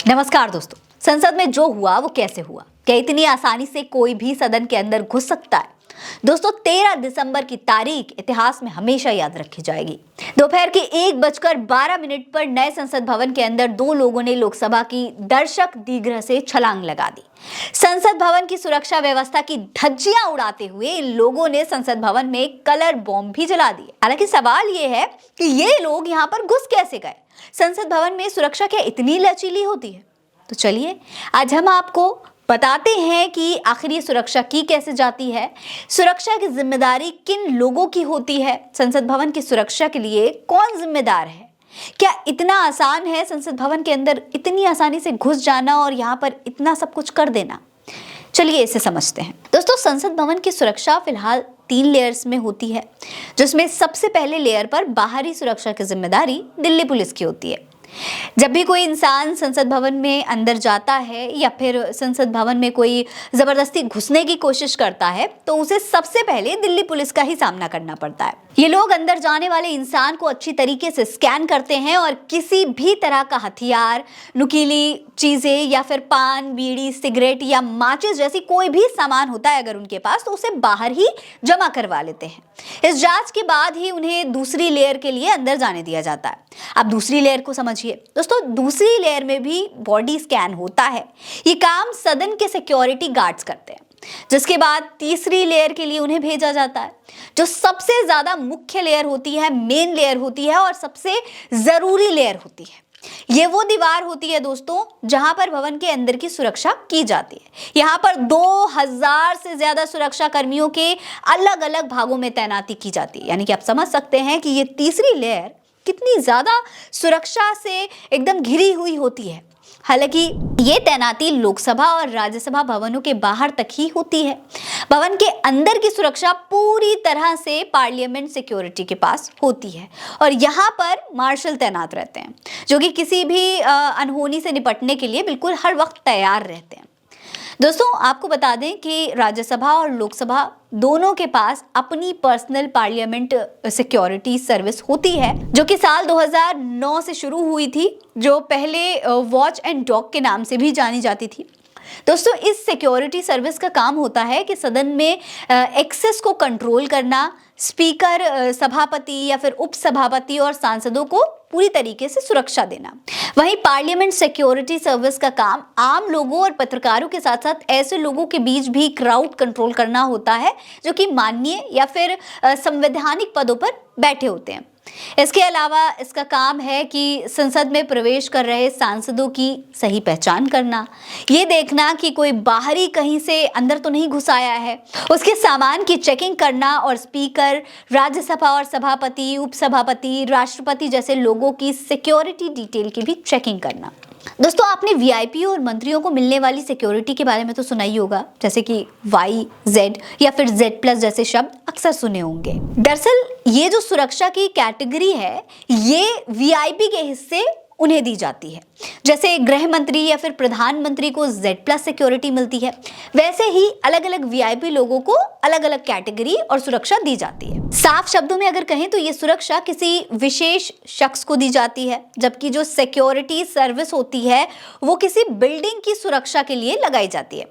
नमस्कार दोस्तों। संसद में जो हुआ वो कैसे हुआ? क्या इतनी आसानी से कोई भी सदन के अंदर घुस सकता है? दोस्तों, 13 दिसंबर की तारीख इतिहास में हमेशा याद रखी जाएगी। दोपहर के 1:12 पर नए संसद भवन के अंदर दो लोगों ने लोकसभा की दर्शक दीर्घ से छलांग लगा दी। संसद भवन की सुरक्षा व्यवस्था की धज्जियां उड़ाते हुए इन लोगों ने संसद भवन में कलर बॉम्ब भी जला दिए। हालांकि सवाल ये है कि ये लोग यहाँ पर घुस कैसे गए? संसद भवन में सुरक्षा क्या इतनी लचीली होती है? तो चलिए आज हम आपको बताते हैं कि आखिर ये सुरक्षा की कैसे जाती है, सुरक्षा की जिम्मेदारी किन लोगों की होती है, संसद भवन की सुरक्षा के लिए कौन जिम्मेदार है, क्या इतना आसान है संसद भवन के अंदर इतनी आसानी से घुस जाना और यहाँ पर इतना सब कुछ कर देना। चलिए इसे समझते हैं। दोस्तों, संसद भवन की सुरक्षा फिलहाल 3 लेयर्स में होती है, जिसमें सबसे पहले लेयर पर बाहरी सुरक्षा की जिम्मेदारी दिल्ली पुलिस की होती है। जब भी कोई इंसान संसद भवन में अंदर जाता है या फिर संसद भवन में कोई जबरदस्ती घुसने की कोशिश करता है तो उसे सबसे पहले दिल्ली पुलिस का ही सामना करना पड़ता है। ये लोग अंदर जाने वाले इंसान को अच्छी तरीके से स्कैन करते हैं और किसी भी तरह का हथियार, नुकीली चीजें या फिर पान, बीड़ी, सिगरेट या माचिस जैसी कोई भी सामान होता है अगर उनके पास, तो उसे बाहर ही जमा करवा लेते हैं। इस जांच के बाद ही उन्हें दूसरी लेयर के लिए अंदर जाने दिया जाता है। अब दूसरी लेयर को समझिए दोस्तों। दूसरी लेयर में भी बॉडी स्कैन होता है। ये काम सदन के सिक्योरिटी गार्ड्स करते हैं, जिसके बाद तीसरी लेयर के लिए उन्हें भेजा जाता है, जो सबसे ज्यादा मुख्य लेयर होती है, मेन लेयर होती है और सबसे जरूरी लेयर होती है। ये वो दीवार होती है दोस्तों जहां पर भवन के अंदर की सुरक्षा की जाती है। यहाँ पर 2000 से ज्यादा सुरक्षा कर्मियों के अलग अलग भागों में तैनाती की जाती है। यानी कि आप समझ सकते हैं कि ये तीसरी लेयर कितनी ज्यादा सुरक्षा से एकदम घिरी हुई होती है। हालांकि ये तैनाती लोकसभा और राज्यसभा भवनों के बाहर तक ही होती है। भवन के अंदर की सुरक्षा पूरी तरह से पार्लियामेंट सिक्योरिटी के पास होती है और यहाँ पर मार्शल तैनात रहते हैं, जो कि किसी भी अनहोनी से निपटने के लिए बिल्कुल हर वक्त तैयार रहते हैं। दोस्तों, आपको बता दें कि राज्यसभा और लोकसभा दोनों के पास अपनी पर्सनल पार्लियामेंट सिक्योरिटी सर्विस होती है, जो कि साल 2009 से शुरू हुई थी, जो पहले वॉच एंड डॉग के नाम से भी जानी जाती थी। दोस्तों, इस सिक्योरिटी सर्विस का काम होता है कि सदन में एक्सेस को कंट्रोल करना, स्पीकर, सभापति या फिर उपसभापति और सांसदों को पूरी तरीके से सुरक्षा देना। वहीं पार्लियामेंट सिक्योरिटी सर्विस का काम आम लोगों और पत्रकारों के साथ साथ ऐसे लोगों के बीच भी क्राउड कंट्रोल करना होता है जो कि माननीय या फिर संवैधानिक पदों पर बैठे होते हैं। इसके अलावा इसका काम है कि संसद में प्रवेश कर रहे सांसदों की सही पहचान करना, ये देखना कि कोई बाहरी कहीं से अंदर तो नहीं घुस आया है, उसके सामान की चेकिंग करना और स्पीकर, राज्यसभा और सभापति, उपसभापति, राष्ट्रपति जैसे लोगों की सिक्योरिटी डिटेल की भी चेकिंग करना। दोस्तों, आपने वीआईपी और मंत्रियों को मिलने वाली सिक्योरिटी के बारे में तो सुना ही होगा, जैसे कि वाई, जेड या फिर जेड+ जैसे शब्द अक्सर सुने होंगे। दरअसल ये जो सुरक्षा की कैटेगरी है, ये वीआईपी के हिस्से उन्हें दी जाती है। जैसे गृह मंत्री या फिर प्रधानमंत्री को जेड+ सिक्योरिटी मिलती है, वैसे ही अलग अलग वीआईपी लोगों को अलग अलग कैटेगरी और सुरक्षा दी जाती है। साफ शब्दों में अगर कहें तो ये सुरक्षा किसी विशेष शख्स को दी जाती है, जबकि जो सिक्योरिटी सर्विस होती है वो किसी बिल्डिंग की सुरक्षा के लिए लगाई जाती है।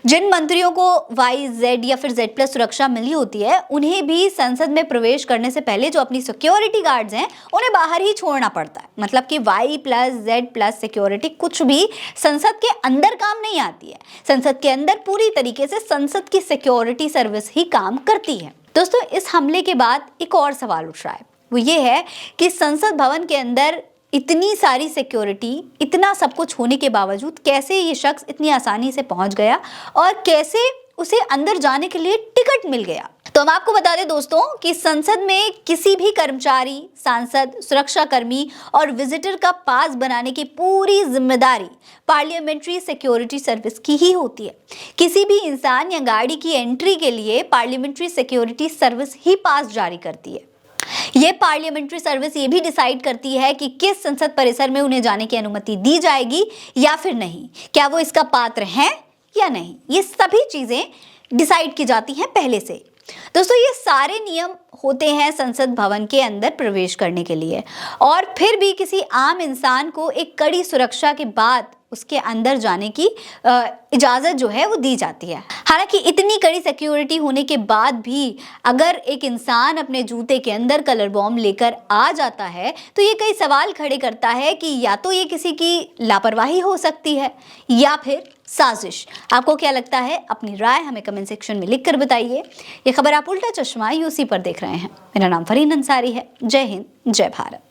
जिन मंत्रियों को वाई, जेड या फिर जेड+ सुरक्षा मिली होती है, उन्हें भी संसद में प्रवेश करने से पहले जो अपनी सिक्योरिटी गार्ड्स हैं उन्हें बाहर ही छोड़ना पड़ता है। मतलब कि वाई+, जेड+ सिक्योरिटी कुछ भी संसद के अंदर काम नहीं आती है। संसद के अंदर पूरी तरीके से संसद की सिक्योरिटी सर्विस ही काम करती है। दोस्तों, इस हमले के बाद एक और सवाल उठ रहा है, वो ये है कि संसद भवन के अंदर इतनी सारी सिक्योरिटी, इतना सब कुछ होने के बावजूद कैसे ये शख्स इतनी आसानी से पहुंच गया और कैसे उसे अंदर जाने के लिए टिकट मिल गया। तो हम आपको बता दें दोस्तों कि संसद में किसी भी कर्मचारी, सांसद, सुरक्षाकर्मी और विजिटर का पास बनाने की पूरी जिम्मेदारी पार्लियामेंट्री सिक्योरिटी सर्विस की ही होती है। किसी भी इंसान या गाड़ी की एंट्री के लिए पार्लियामेंट्री सिक्योरिटी सर्विस ही पास जारी करती है। ये पार्लियामेंट्री सर्विस ये भी डिसाइड करती है कि किस संसद परिसर में उन्हें जाने की अनुमति दी जाएगी या फिर नहीं, क्या वो इसका पात्र हैं या नहीं। ये सभी चीजें डिसाइड की जाती हैं पहले से। दोस्तों, ये सारे नियम होते हैं संसद भवन के अंदर प्रवेश करने के लिए, और फिर भी किसी आम इंसान को एक कड़ी सुरक्षा के बाद उसके अंदर जाने की इजाज़त जो है वो दी जाती है। हालांकि इतनी कड़ी सिक्योरिटी होने के बाद भी अगर एक इंसान अपने जूते के अंदर कलर बॉम्ब लेकर आ जाता है तो ये कई सवाल खड़े करता है कि या तो ये किसी की लापरवाही हो सकती है या फिर साजिश। आपको क्या लगता है? अपनी राय हमें कमेंट सेक्शन में लिखकर बताइए। ये खबर आप उल्टा चश्मा यूसी पर देख रहे हैं। मेरा नाम फरीन अंसारी है। जय हिंद, जय भारत।